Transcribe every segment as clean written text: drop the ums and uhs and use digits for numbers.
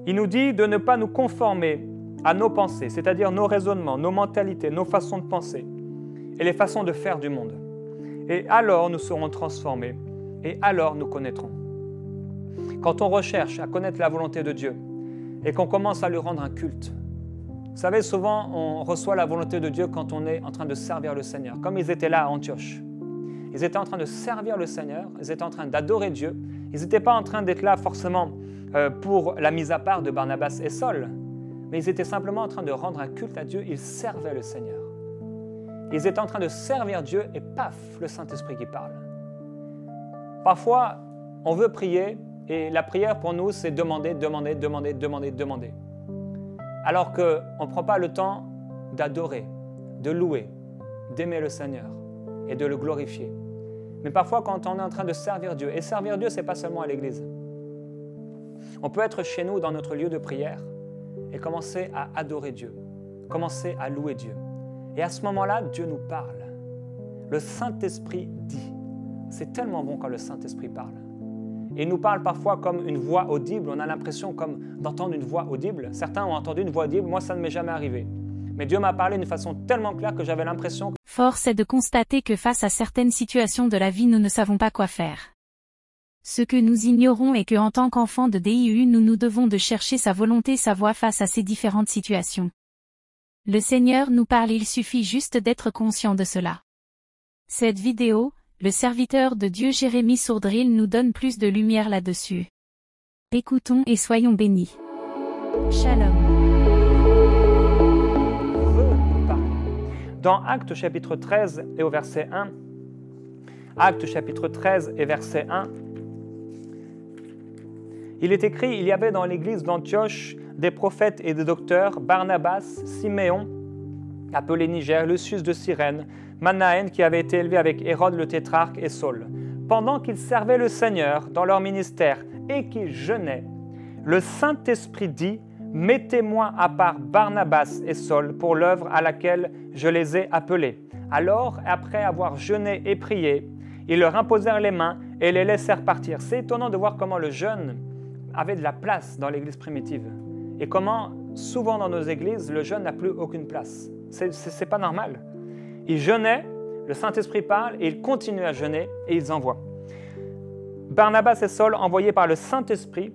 Il nous dit de ne pas nous conformer à nos pensées, c'est-à-dire nos raisonnements, nos mentalités, nos façons de penser et les façons de faire du monde. Et alors nous serons transformés et alors nous connaîtrons. Quand on recherche à connaître la volonté de Dieu et qu'on commence à lui rendre un culte, vous savez, souvent on reçoit la volonté de Dieu quand on est en train de servir le Seigneur, comme ils étaient là à Antioche. Ils étaient en train de servir le Seigneur, ils étaient en train d'adorer Dieu, ils n'étaient pas en train d'être là forcément pour la mise à part de Barnabas et Saul, mais ils étaient simplement en train de rendre un culte à Dieu, ils servaient le Seigneur. Ils étaient en train de servir Dieu et paf, le Saint-Esprit qui parle. Parfois, on veut prier et la prière pour nous, c'est demander. Alors qu'on ne prend pas le temps d'adorer, de louer, d'aimer le Seigneur et de le glorifier. Mais parfois, quand on est en train de servir Dieu, et servir Dieu, ce n'est pas seulement à l'église. On peut être chez nous, dans notre lieu de prière, et commencer à adorer Dieu, commencer à louer Dieu. Et à ce moment-là, Dieu nous parle. Le Saint-Esprit dit. C'est tellement bon quand le Saint-Esprit parle. Et il nous parle parfois comme une voix audible. On a l'impression comme d'entendre une voix audible. Certains ont entendu une voix audible. Moi, ça ne m'est jamais arrivé. Mais Dieu m'a parlé d'une façon tellement claire que j'avais l'impression... Force est de constater que face à certaines situations de la vie, nous ne savons pas quoi faire. Ce que nous ignorons est qu'en tant qu'enfants de DIU, nous devons de chercher sa volonté, sa voie face à ces différentes situations. Le Seigneur nous parle, il suffit juste d'être conscient de cela. Cette vidéo, le serviteur de Dieu Jérémie Sourdril nous donne plus de lumière là-dessus. Écoutons et soyons bénis. Shalom. Dans Actes chapitre 13 et au verset 1, Actes chapitre 13 et verset 1, il est écrit, il y avait dans l'église d'Antioche des prophètes et des docteurs, Barnabas, Siméon, appelé Niger, Lucius de Cyrène, Manaën qui avait été élevé avec Hérode le tétrarque et Saul. Pendant qu'ils servaient le Seigneur dans leur ministère et qu'ils jeûnaient, le Saint-Esprit dit, « Mettez-moi à part Barnabas et Saul pour l'œuvre à laquelle je les ai appelés. » Alors, après avoir jeûné et prié, ils leur imposèrent les mains et les laissèrent partir. C'est étonnant de voir comment le jeûne avait de la place dans l'église primitive et comment, souvent dans nos églises, le jeûne n'a plus aucune place. C'est pas normal. Ils jeûnaient, le Saint-Esprit parle et ils continuent à jeûner et ils envoient. Barnabas et Saul, envoyés par le Saint-Esprit,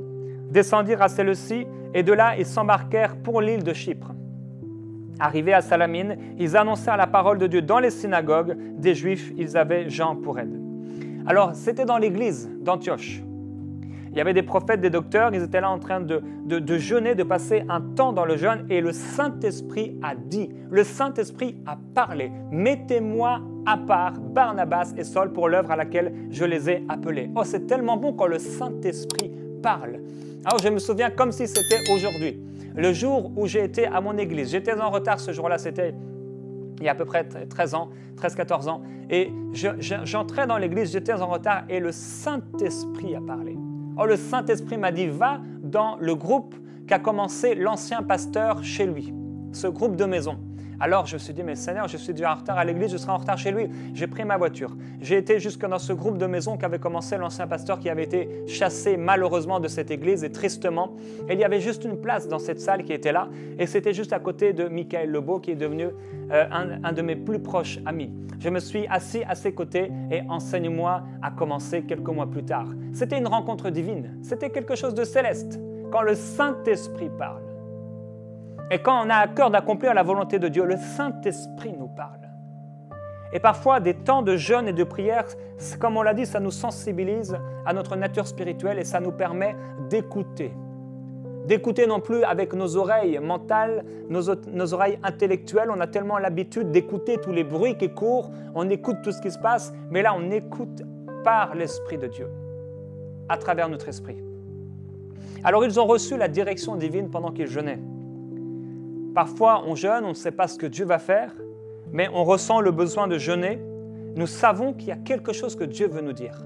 descendirent à Séleucie et de là ils s'embarquèrent pour l'île de Chypre. Arrivés à Salamine, ils annoncèrent la parole de Dieu dans les synagogues des Juifs, ils avaient Jean pour aide. Alors c'était dans l'église d'Antioche. Il y avait des prophètes, des docteurs, ils étaient là en train de jeûner, de passer un temps dans le jeûne et le Saint-Esprit a dit, le Saint-Esprit a parlé, « Mettez-moi à part Barnabas et Saul pour l'œuvre à laquelle je les ai appelés. » Oh, c'est tellement bon quand le Saint-Esprit parle. Alors je me souviens comme si c'était aujourd'hui, le jour où j'ai été à mon église. J'étais en retard ce jour-là, c'était il y a à peu près 13-14 ans. Et j'entrais dans l'église, j'étais en retard et le Saint-Esprit a parlé. Oh, le Saint-Esprit m'a dit, va dans le groupe qu'a commencé l'ancien pasteur chez lui, ce groupe de maison. Alors je me suis dit, mais Seigneur, je suis déjà en retard à l'église, je serai en retard chez lui. J'ai pris ma voiture. J'ai été jusque dans ce groupe de maison qu'avait commencé l'ancien pasteur qui avait été chassé malheureusement de cette église et tristement. Et il y avait juste une place dans cette salle qui était là et c'était juste à côté de Michael Lebeau qui est devenu un de mes plus proches amis. Je me suis assis à ses côtés et Enseigne-moi a commencé quelques mois plus tard. C'était une rencontre divine, c'était quelque chose de céleste quand le Saint-Esprit parle. Et quand on a à cœur d'accomplir la volonté de Dieu, le Saint-Esprit nous parle. Et parfois, des temps de jeûne et de prière, comme on l'a dit, ça nous sensibilise à notre nature spirituelle et ça nous permet d'écouter. D'écouter non plus avec nos oreilles mentales, nos oreilles intellectuelles. On a tellement l'habitude d'écouter tous les bruits qui courent, on écoute tout ce qui se passe, mais là, on écoute par l'Esprit de Dieu, à travers notre esprit. Alors, ils ont reçu la direction divine pendant qu'ils jeûnaient. Parfois, on jeûne, on ne sait pas ce que Dieu va faire, mais on ressent le besoin de jeûner. Nous savons qu'il y a quelque chose que Dieu veut nous dire.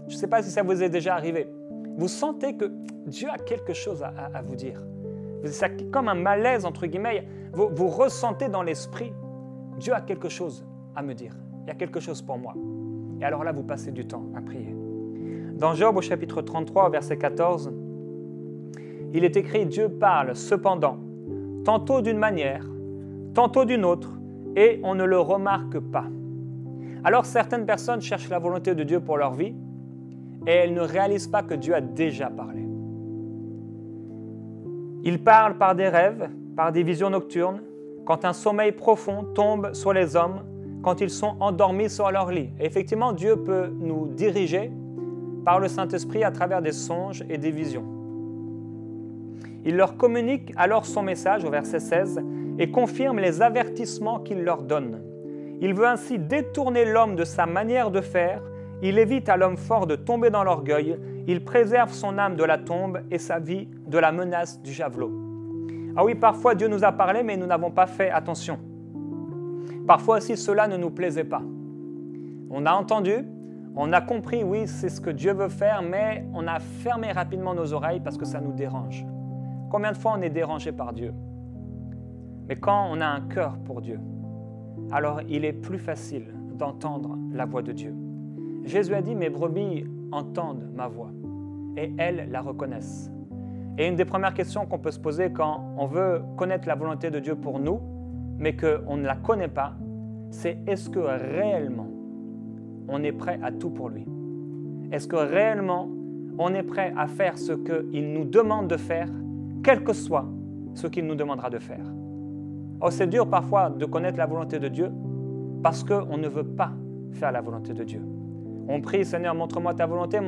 Je ne sais pas si ça vous est déjà arrivé. Vous sentez que Dieu a quelque chose à vous dire. C'est comme un malaise, entre guillemets. Vous ressentez dans l'esprit, Dieu a quelque chose à me dire. Il y a quelque chose pour moi. Et alors là, vous passez du temps à prier. Dans Job, au chapitre 33, verset 14, Il est écrit, Dieu parle cependant, tantôt d'une manière, tantôt d'une autre, et on ne le remarque pas. Alors certaines personnes cherchent la volonté de Dieu pour leur vie, et elles ne réalisent pas que Dieu a déjà parlé. Il parle par des rêves, par des visions nocturnes, quand un sommeil profond tombe sur les hommes, quand ils sont endormis sur leur lit. Et effectivement, Dieu peut nous diriger par le Saint-Esprit à travers des songes et des visions. Il leur communique alors son message au verset 16 et confirme les avertissements qu'il leur donne. Il veut ainsi détourner l'homme de sa manière de faire, il évite à l'homme fort de tomber dans l'orgueil, il préserve son âme de la tombe et sa vie de la menace du javelot. Ah oui, parfois Dieu nous a parlé, mais nous n'avons pas fait attention. Parfois aussi, cela ne nous plaisait pas. On a entendu, on a compris, oui, c'est ce que Dieu veut faire, mais on a fermé rapidement nos oreilles parce que ça nous dérange. Combien de fois on est dérangé par Dieu? Mais quand on a un cœur pour Dieu, alors il est plus facile d'entendre la voix de Dieu. Jésus a dit, mes brebis entendent ma voix et elles la reconnaissent. Et une des premières questions qu'on peut se poser quand on veut connaître la volonté de Dieu pour nous, mais qu'on ne la connaît pas, c'est est-ce que réellement on est prêt à tout pour lui? Est-ce que réellement on est prêt à faire ce qu'il nous demande de faire, quel que soit ce qu'il nous demandera de faire? Oh, c'est dur parfois de connaître la volonté de Dieu parce qu'on ne veut pas faire la volonté de Dieu. On prie, Seigneur, montre-moi ta volonté,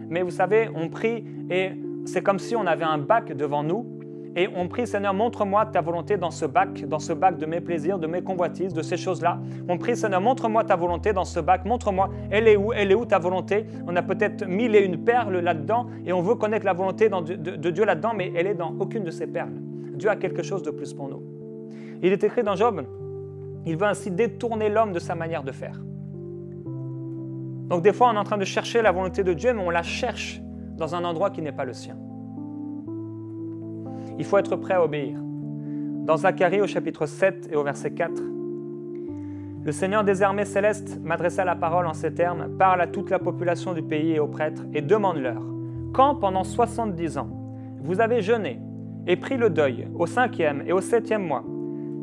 mais vous savez, on prie et c'est comme si on avait un bac devant nous et on prie, Seigneur, montre-moi ta volonté dans ce bac de mes plaisirs, de mes convoitises, de ces choses-là. On prie, Seigneur, montre-moi ta volonté dans ce bac, montre-moi, elle est où ta volonté? On a peut-être 1001 perles là-dedans et on veut connaître la volonté de Dieu là-dedans, mais elle est dans aucune de ces perles. Dieu a quelque chose de plus pour nous. Il est écrit dans Job, il veut ainsi détourner l'homme de sa manière de faire. Donc des fois, on est en train de chercher la volonté de Dieu, mais on la cherche dans un endroit qui n'est pas le sien. Il faut être prêt à obéir. Dans Zacharie au chapitre 7 et au verset 4, le Seigneur des armées célestes m'adressa la parole en ces termes, parle à toute la population du pays et aux prêtres et demande-leur, quand pendant 70 ans vous avez jeûné et pris le deuil au 5e et au 7e mois,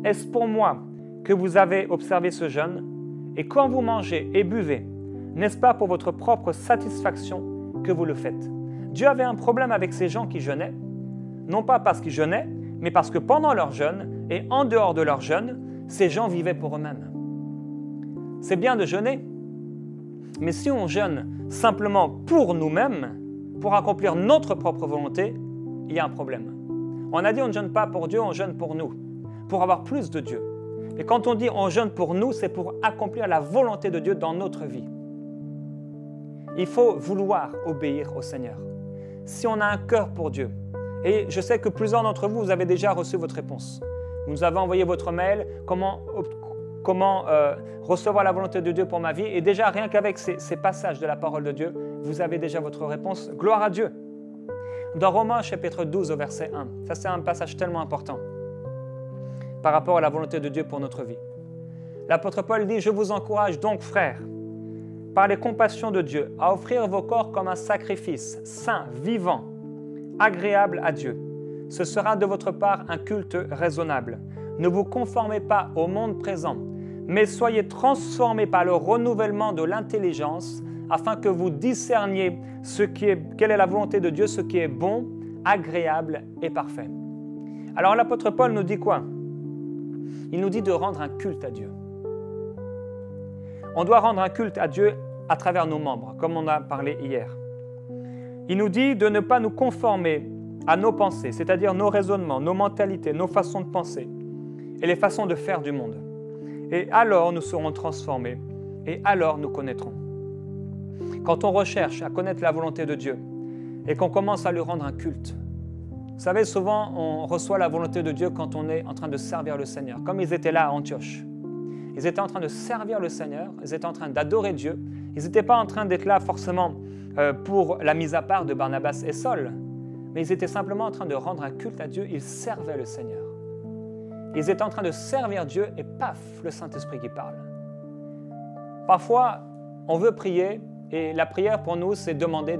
est-ce pour moi que vous avez observé ce jeûne? Et quand vous mangez et buvez, n'est-ce pas pour votre propre satisfaction que vous le faites? Dieu avait un problème avec ces gens qui jeûnaient, non pas parce qu'ils jeûnaient, mais parce que pendant leur jeûne et en dehors de leur jeûne, ces gens vivaient pour eux-mêmes. C'est bien de jeûner, mais si on jeûne simplement pour nous-mêmes, pour accomplir notre propre volonté, il y a un problème. On a dit on ne jeûne pas pour Dieu, on jeûne pour nous, pour avoir plus de Dieu. Et quand on dit on jeûne pour nous, c'est pour accomplir la volonté de Dieu dans notre vie. Il faut vouloir obéir au Seigneur. Si on a un cœur pour Dieu, et je sais que plusieurs d'entre vous, vous avez déjà reçu votre réponse. Vous nous avez envoyé votre mail, comment recevoir la volonté de Dieu pour ma vie. Et déjà, rien qu'avec ces passages de la parole de Dieu, vous avez déjà votre réponse. Gloire à Dieu. Dans Romains chapitre 12 au verset 1, ça c'est un passage tellement important par rapport à la volonté de Dieu pour notre vie. L'apôtre Paul dit, je vous encourage donc, frères, par les compassions de Dieu, à offrir vos corps comme un sacrifice saint, vivant, agréable à Dieu. Ce sera de votre part un culte raisonnable. Ne vous conformez pas au monde présent, mais soyez transformés par le renouvellement de l'intelligence, afin que vous discerniez quelle est la volonté de Dieu, ce qui est bon, agréable et parfait. Alors l'apôtre Paul nous dit quoi? Il nous dit de rendre un culte à Dieu. On doit rendre un culte à Dieu à travers nos membres, comme on a parlé hier. Il nous dit de ne pas nous conformer à nos pensées, c'est-à-dire nos raisonnements, nos mentalités, nos façons de penser et les façons de faire du monde. Et alors nous serons transformés et alors nous connaîtrons. Quand on recherche à connaître la volonté de Dieu et qu'on commence à lui rendre un culte, vous savez, souvent on reçoit la volonté de Dieu quand on est en train de servir le Seigneur, comme ils étaient là à Antioche. Ils étaient en train de servir le Seigneur, ils étaient en train d'adorer Dieu, ils n'étaient pas en train d'être là forcément pour la mise à part de Barnabas et Saul, mais ils étaient simplement en train de rendre un culte à Dieu, ils servaient le Seigneur. Ils étaient en train de servir Dieu et paf, le Saint-Esprit qui parle. Parfois, on veut prier et la prière pour nous, c'est demander.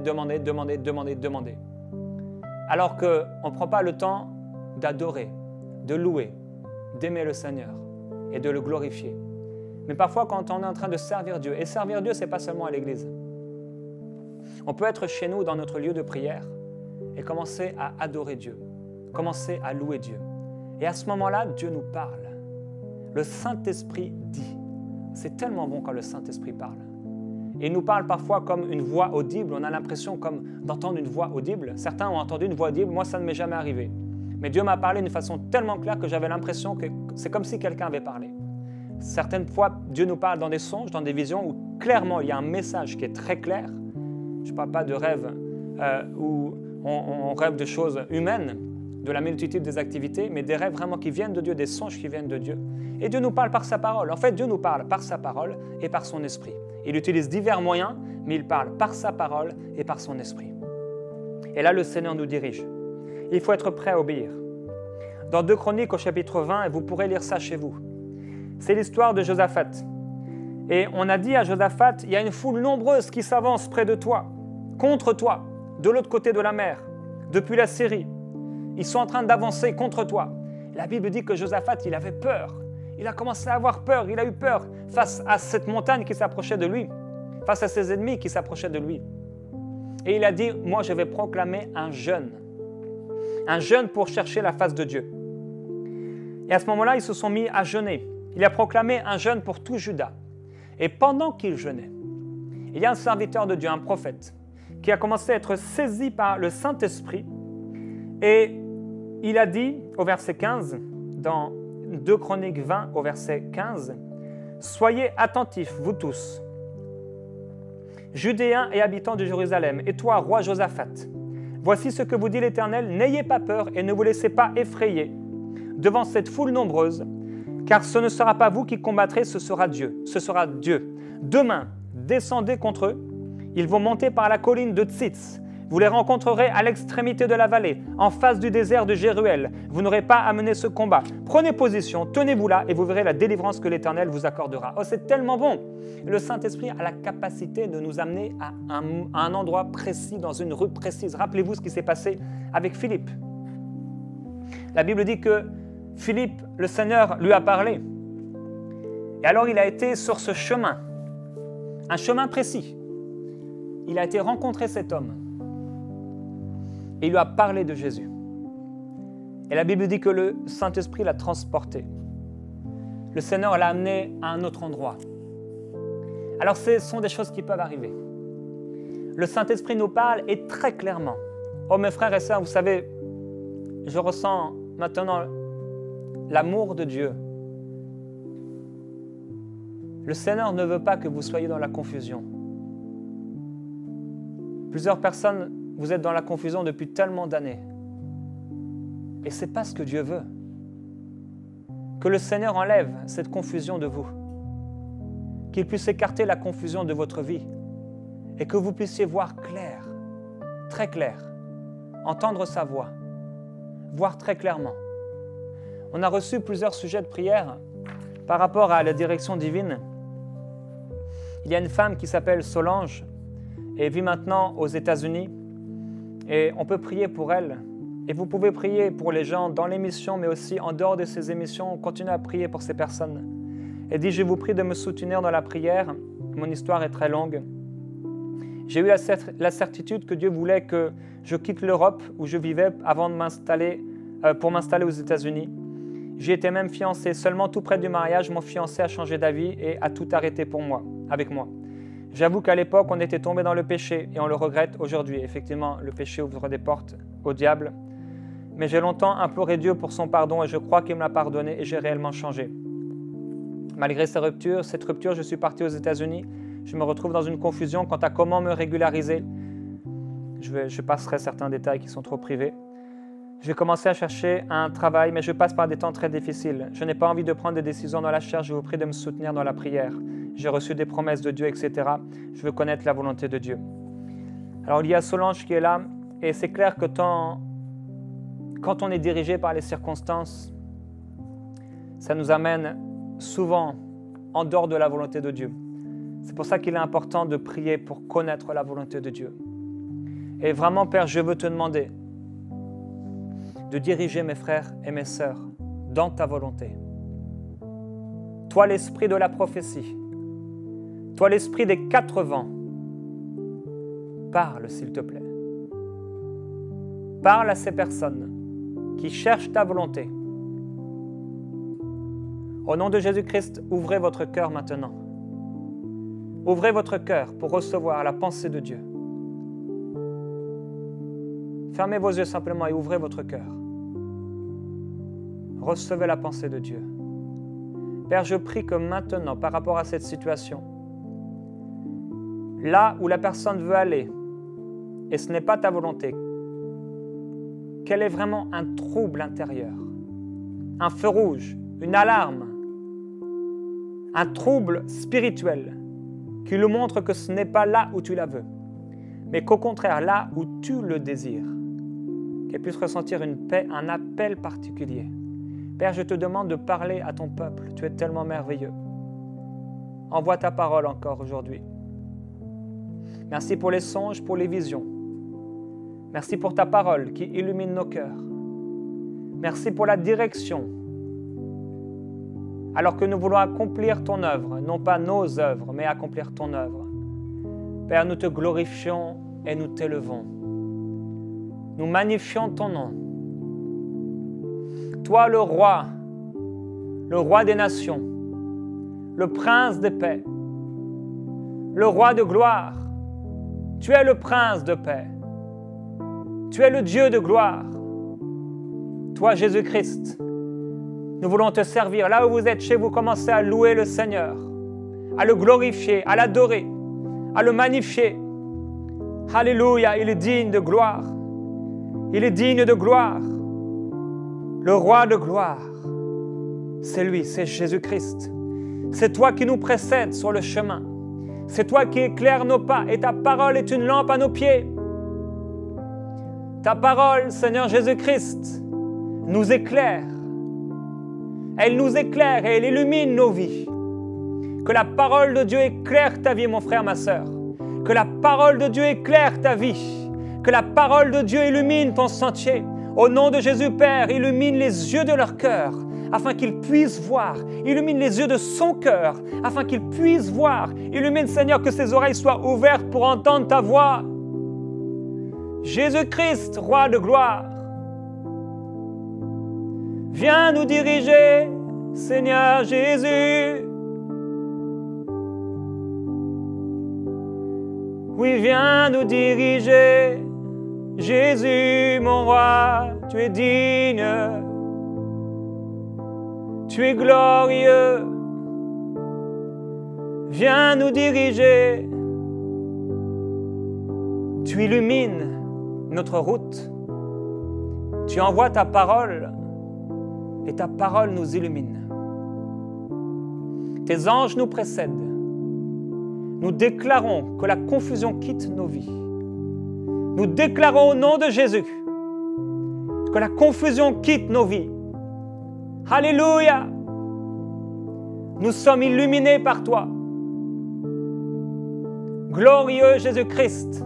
alors qu'on ne prend pas le temps d'adorer, de louer, d'aimer le Seigneur et de le glorifier. Mais parfois, quand on est en train de servir Dieu, et servir Dieu, ce n'est pas seulement à l'église. On peut être chez nous, dans notre lieu de prière, et commencer à adorer Dieu, commencer à louer Dieu. Et à ce moment-là, Dieu nous parle. Le Saint-Esprit dit. C'est tellement bon quand le Saint-Esprit parle. Et il nous parle parfois comme une voix audible. On a l'impression comme d'entendre une voix audible. Certains ont entendu une voix audible. Moi, ça ne m'est jamais arrivé. Mais Dieu m'a parlé d'une façon tellement claire que j'avais l'impression que c'est comme si quelqu'un avait parlé. Certaines fois, Dieu nous parle dans des songes, dans des visions où clairement il y a un message qui est très clair. Je ne parle pas de rêves où on rêve de choses humaines, de la multitude des activités, mais des rêves vraiment qui viennent de Dieu, des songes qui viennent de Dieu. Et Dieu nous parle par sa parole. En fait, Dieu nous parle par sa parole et par son esprit. Il utilise divers moyens, mais il parle par sa parole et par son esprit. Et là, le Seigneur nous dirige. Il faut être prêt à obéir. Dans 2 Chroniques au chapitre 20, et vous pourrez lire ça chez vous, c'est l'histoire de Josaphat. Et on a dit à Josaphat, il y a une foule nombreuse qui s'avance près de toi, contre toi, de l'autre côté de la mer, depuis la Syrie. Ils sont en train d'avancer contre toi. La Bible dit que Josaphat, il avait peur. Il a commencé à avoir peur, il a eu peur face à cette montagne qui s'approchait de lui, face à ses ennemis qui s'approchaient de lui. Et il a dit, moi je vais proclamer un jeûne pour chercher la face de Dieu. Et à ce moment-là, ils se sont mis à jeûner. Il a proclamé un jeûne pour tout Juda. Et pendant qu'il jeûnait, il y a un serviteur de Dieu, un prophète, qui a commencé à être saisi par le Saint-Esprit. Et il a dit au verset 15, dans 2 Chroniques 20 au verset 15, « Soyez attentifs, vous tous, Judéens et habitants de Jérusalem, et toi, roi Josaphat, voici ce que vous dit l'Éternel, n'ayez pas peur et ne vous laissez pas effrayer devant cette foule nombreuse, car ce ne sera pas vous qui combattrez, ce sera Dieu. Demain, descendez contre eux, ils vont monter par la colline de Tzitz. Vous les rencontrerez à l'extrémité de la vallée, en face du désert de Jéruel. Vous n'aurez pas à mener ce combat. Prenez position, tenez-vous là et vous verrez la délivrance que l'Éternel vous accordera. Oh, c'est tellement bon! Le Saint-Esprit a la capacité de nous amener à un endroit précis, dans une rue précise. Rappelez-vous ce qui s'est passé avec Philippe. La Bible dit que Philippe, le Seigneur, lui a parlé. Et alors il a été sur ce chemin, un chemin précis. Il a été rencontrer cet homme. Et il lui a parlé de Jésus. Et la Bible dit que le Saint-Esprit l'a transporté. Le Seigneur l'a amené à un autre endroit. Alors ce sont des choses qui peuvent arriver. Le Saint-Esprit nous parle et très clairement. Oh mes frères et sœurs, vous savez, je ressens maintenant l'amour de Dieu. Le Seigneur ne veut pas que vous soyez dans la confusion. Plusieurs personnes, vous êtes dans la confusion depuis tellement d'années. Et ce n'est pas ce que Dieu veut. Que le Seigneur enlève cette confusion de vous. Qu'il puisse écarter la confusion de votre vie. Et que vous puissiez voir clair, très clair, entendre sa voix, voir très clairement. On a reçu plusieurs sujets de prière par rapport à la direction divine. Il y a une femme qui s'appelle Solange et vit maintenant aux États-Unis. Et on peut prier pour elle. Et vous pouvez prier pour les gens dans l'émission, mais aussi en dehors de ces émissions. Continuez à prier pour ces personnes. Et dit, je vous prie de me soutenir dans la prière. Mon histoire est très longue. J'ai eu la certitude que Dieu voulait que je quitte l'Europe où je vivais avant de m'installer, pour m'installer aux États-Unis. J'y étais même fiancé. Seulement tout près du mariage, mon fiancé a changé d'avis et a tout arrêté pour moi, avec moi. J'avoue qu'à l'époque, on était tombé dans le péché et on le regrette aujourd'hui. Effectivement, le péché ouvre des portes au diable. Mais j'ai longtemps imploré Dieu pour son pardon et je crois qu'il me l'a pardonné et j'ai réellement changé. Malgré cette rupture, je suis parti aux États-Unis. Je me retrouve dans une confusion quant à comment me régulariser. Je passerai certains détails qui sont trop privés. Je vais commencer à chercher un travail, mais je passe par des temps très difficiles. Je n'ai pas envie de prendre des décisions dans la chair. Je vous prie de me soutenir dans la prière. J'ai reçu des promesses de Dieu, etc. Je veux connaître la volonté de Dieu. Alors, il y a Solange qui est là, et c'est clair que quand on est dirigé par les circonstances, ça nous amène souvent en dehors de la volonté de Dieu. C'est pour ça qu'il est important de prier pour connaître la volonté de Dieu. Et vraiment, Père, je veux te demander de diriger mes frères et mes sœurs dans ta volonté. Toi, l'esprit de la prophétie, toi, l'esprit des 4 vents, parle, s'il te plaît. Parle à ces personnes qui cherchent ta volonté. Au nom de Jésus-Christ, ouvrez votre cœur maintenant. Ouvrez votre cœur pour recevoir la pensée de Dieu. Fermez vos yeux simplement et ouvrez votre cœur. Recevez la pensée de Dieu. Père, je prie que maintenant, par rapport à cette situation, là où la personne veut aller, et ce n'est pas ta volonté, qu'elle ait vraiment un trouble intérieur, un feu rouge, une alarme, un trouble spirituel qui lui montre que ce n'est pas là où tu la veux, mais qu'au contraire, là où tu le désires, qu'elle puisse ressentir une paix, un appel particulier. Père, je te demande de parler à ton peuple. Tu es tellement merveilleux. Envoie ta parole encore aujourd'hui. Merci pour les songes, pour les visions. Merci pour ta parole qui illumine nos cœurs. Merci pour la direction. Alors que nous voulons accomplir ton œuvre, non pas nos œuvres, mais accomplir ton œuvre. Père, nous te glorifions et nous t'élevons. Nous magnifions ton nom. Toi, le roi des nations, le prince de paix, le roi de gloire, tu es le prince de paix, tu es le Dieu de gloire. Toi, Jésus-Christ, nous voulons te servir. Là où vous êtes chez vous, commencez à louer le Seigneur, à le glorifier, à l'adorer, à le magnifier. Alléluia, il est digne de gloire. Il est digne de gloire. Le roi de gloire, c'est lui, c'est Jésus-Christ. C'est toi qui nous précèdes sur le chemin. C'est toi qui éclaires nos pas et ta parole est une lampe à nos pieds. Ta parole, Seigneur Jésus-Christ, nous éclaire. Elle nous éclaire et elle illumine nos vies. Que la parole de Dieu éclaire ta vie, mon frère, ma sœur. Que la parole de Dieu éclaire ta vie. Que la parole de Dieu illumine ton sentier. Au nom de Jésus, Père, illumine les yeux de leur cœur afin qu'ils puissent voir. Illumine les yeux de son cœur afin qu'ils puissent voir. Illumine, Seigneur, que ses oreilles soient ouvertes pour entendre ta voix. Jésus-Christ, roi de gloire, viens nous diriger, Seigneur Jésus. Oui, viens nous diriger. Jésus, mon roi, tu es digne, tu es glorieux. Viens nous diriger. Tu illumines notre route. Tu envoies ta parole et ta parole nous illumine. Tes anges nous précèdent. Nous déclarons que la confusion quitte nos vies. Nous déclarons au nom de Jésus que la confusion quitte nos vies. Alléluia! Nous sommes illuminés par toi. Glorieux Jésus-Christ,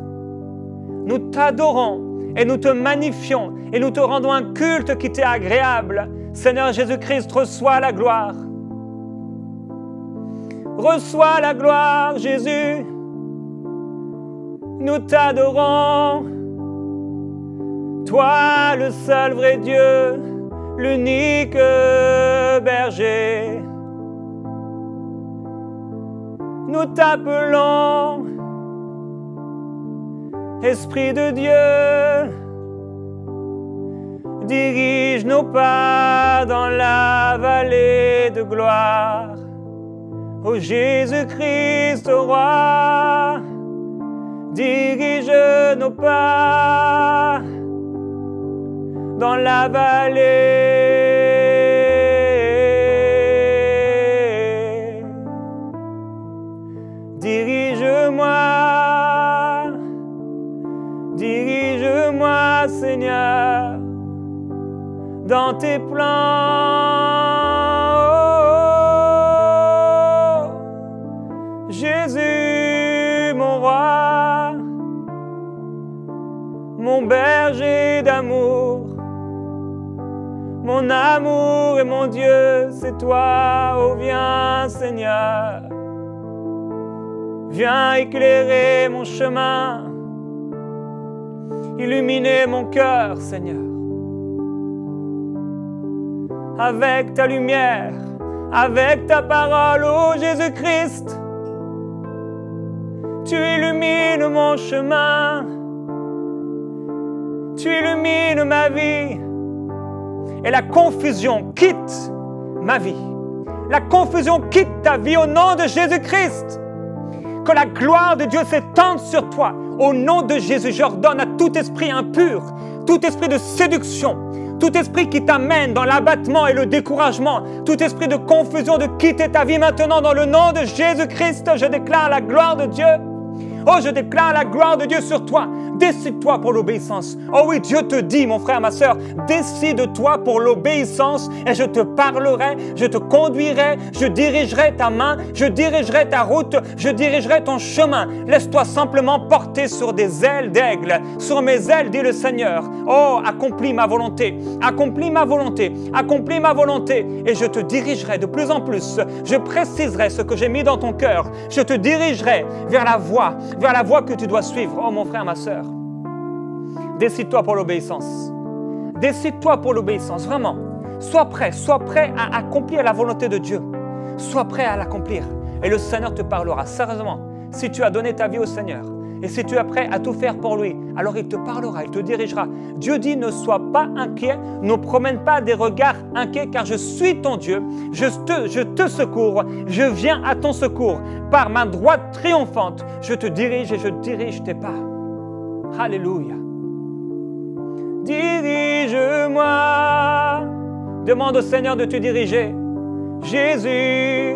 nous t'adorons et nous te magnifions et nous te rendons un culte qui t'est agréable. Seigneur Jésus-Christ, reçois la gloire. Reçois la gloire, Jésus. Nous t'adorons, toi le seul vrai Dieu, l'unique berger. Nous t'appelons, Esprit de Dieu, dirige nos pas dans la vallée de gloire. Ô Jésus-Christ, ô roi, dirige nos pas dans la vallée. Dirige-moi, dirige-moi, Seigneur, dans tes plans. Oh, Jésus, mon roi, mon berger d'amour, Mon amour et mon Dieu, c'est toi. Oh, viens, Seigneur. Viens éclairer mon chemin. Illuminer mon cœur, Seigneur. Avec ta lumière, avec ta parole, ô Jésus-Christ. Tu illumines mon chemin. Tu illumines ma vie. Et la confusion quitte ma vie. La confusion quitte ta vie au nom de Jésus-Christ. Que la gloire de Dieu s'étende sur toi. Au nom de Jésus, j'ordonne à tout esprit impur, tout esprit de séduction, tout esprit qui t'amène dans l'abattement et le découragement, tout esprit de confusion, de quitter ta vie maintenant dans le nom de Jésus-Christ. Je déclare la gloire de Dieu. Oh, je déclare la gloire de Dieu sur toi. Décide-toi pour l'obéissance. Oh oui, Dieu te dit, mon frère, ma sœur, décide-toi pour l'obéissance et je te parlerai, je te conduirai, je dirigerai ta main, je dirigerai ta route, je dirigerai ton chemin. Laisse-toi simplement porter sur des ailes d'aigle. Sur mes ailes, dit le Seigneur. Oh, accomplis ma volonté, accomplis ma volonté, accomplis ma volonté et je te dirigerai de plus en plus. Je préciserai ce que j'ai mis dans ton cœur. Je te dirigerai vers la voie que tu dois suivre. Oh, mon frère, ma sœur. Décide-toi pour l'obéissance. Décide-toi pour l'obéissance, vraiment. Sois prêt à accomplir la volonté de Dieu. Sois prêt à l'accomplir. Et le Seigneur te parlera. Sérieusement, si tu as donné ta vie au Seigneur et si tu es prêt à tout faire pour lui, alors il te parlera, il te dirigera. Dieu dit, ne sois pas inquiet, ne promène pas des regards inquiets, car je suis ton Dieu. Je te secours, je viens à ton secours. Par ma droite triomphante, je te dirige et je dirige tes pas. Alléluia. Dirige-moi. Demande au Seigneur de te diriger. Jésus,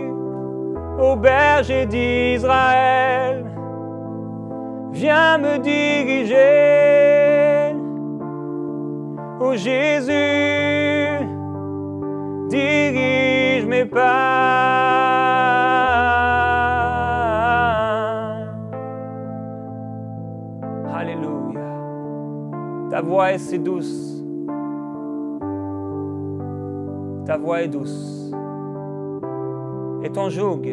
ô berger d'Israël, viens me diriger. Ô Jésus, dirige mes pas. Alléluia. Ta voix est si douce. Ta voix est douce. Et ton joug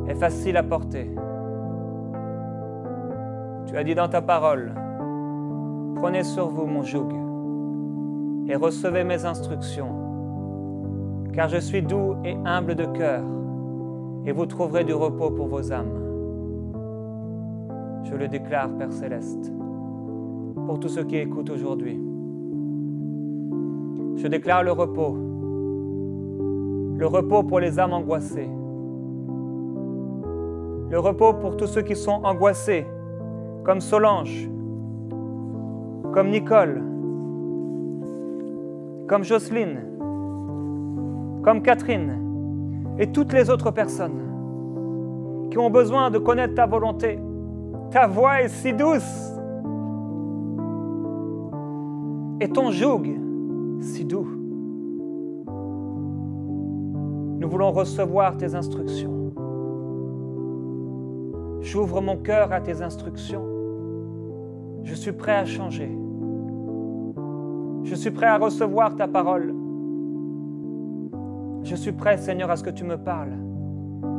est facile à porter. Tu as dit dans ta parole, prenez sur vous mon joug et recevez mes instructions, car je suis doux et humble de cœur, et vous trouverez du repos pour vos âmes. Je le déclare, Père Céleste, pour tous ceux qui écoutent aujourd'hui. Je déclare le repos pour les âmes angoissées, le repos pour tous ceux qui sont angoissés, comme Solange, comme Nicole, comme Jocelyne, comme Catherine et toutes les autres personnes qui ont besoin de connaître ta volonté. Ta voix est si douce et ton joug si doux. Nous voulons recevoir tes instructions. J'ouvre mon cœur à tes instructions. Je suis prêt à changer. Je suis prêt à recevoir ta parole. Je suis prêt, Seigneur, à ce que tu me parles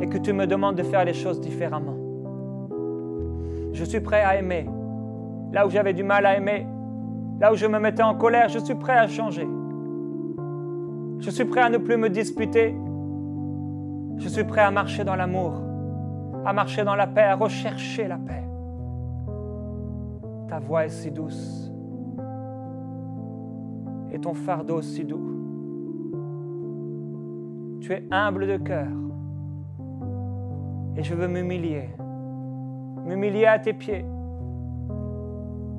et que tu me demandes de faire les choses différemment. Je suis prêt à aimer. Là où j'avais du mal à aimer, là où je me mettais en colère, je suis prêt à changer. Je suis prêt à ne plus me disputer. Je suis prêt à marcher dans l'amour, à marcher dans la paix, à rechercher la paix. Ta voix est si douce et ton fardeau si doux. Tu es humble de cœur et je veux m'humilier à tes pieds.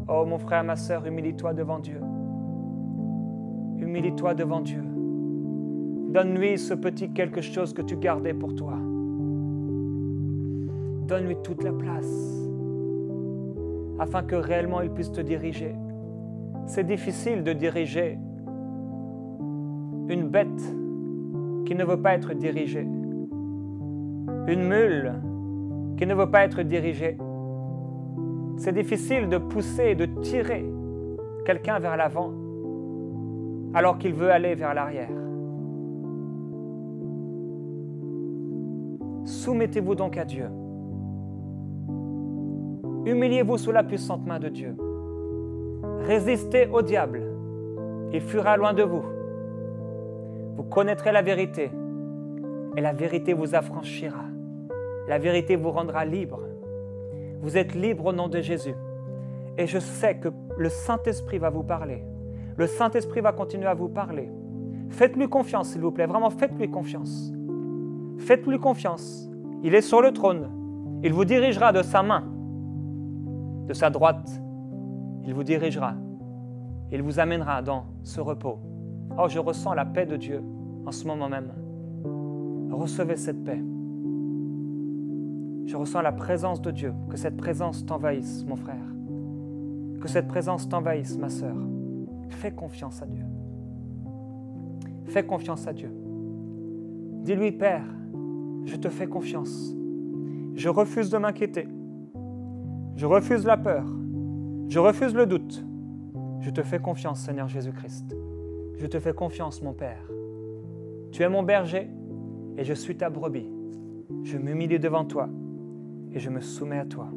Oh mon frère, ma sœur, humilie-toi devant Dieu. Humilie-toi devant Dieu. Donne-lui ce petit quelque chose que tu gardais pour toi. Donne-lui toute la place afin que réellement il puisse te diriger. C'est difficile de diriger une bête qui ne veut pas être dirigée, une mule qui ne veut pas être dirigée. C'est difficile de pousser, de tirer quelqu'un vers l'avant alors qu'il veut aller vers l'arrière. Soumettez-vous donc à Dieu. Humiliez-vous sous la puissante main de Dieu. Résistez au diable. Il fuira loin de vous. Vous connaîtrez la vérité et la vérité vous affranchira. La vérité vous rendra libre. Vous êtes libre au nom de Jésus. Et je sais que le Saint-Esprit va vous parler. Le Saint-Esprit va continuer à vous parler. Faites-lui confiance, s'il vous plaît. Vraiment, faites-lui confiance. Faites-lui confiance. Il est sur le trône. Il vous dirigera de sa main, de sa droite. Il vous dirigera. Il vous amènera dans ce repos. Oh, je ressens la paix de Dieu en ce moment même. Recevez cette paix. Je ressens la présence de Dieu. Que cette présence t'envahisse, mon frère. Que cette présence t'envahisse, ma sœur. Fais confiance à Dieu. Fais confiance à Dieu. Dis-lui, Père, je te fais confiance. Je refuse de m'inquiéter. Je refuse la peur. Je refuse le doute. Je te fais confiance, Seigneur Jésus-Christ. Je te fais confiance, mon Père. Tu es mon berger et je suis ta brebis. Je m'humilie devant toi et je me soumets à toi.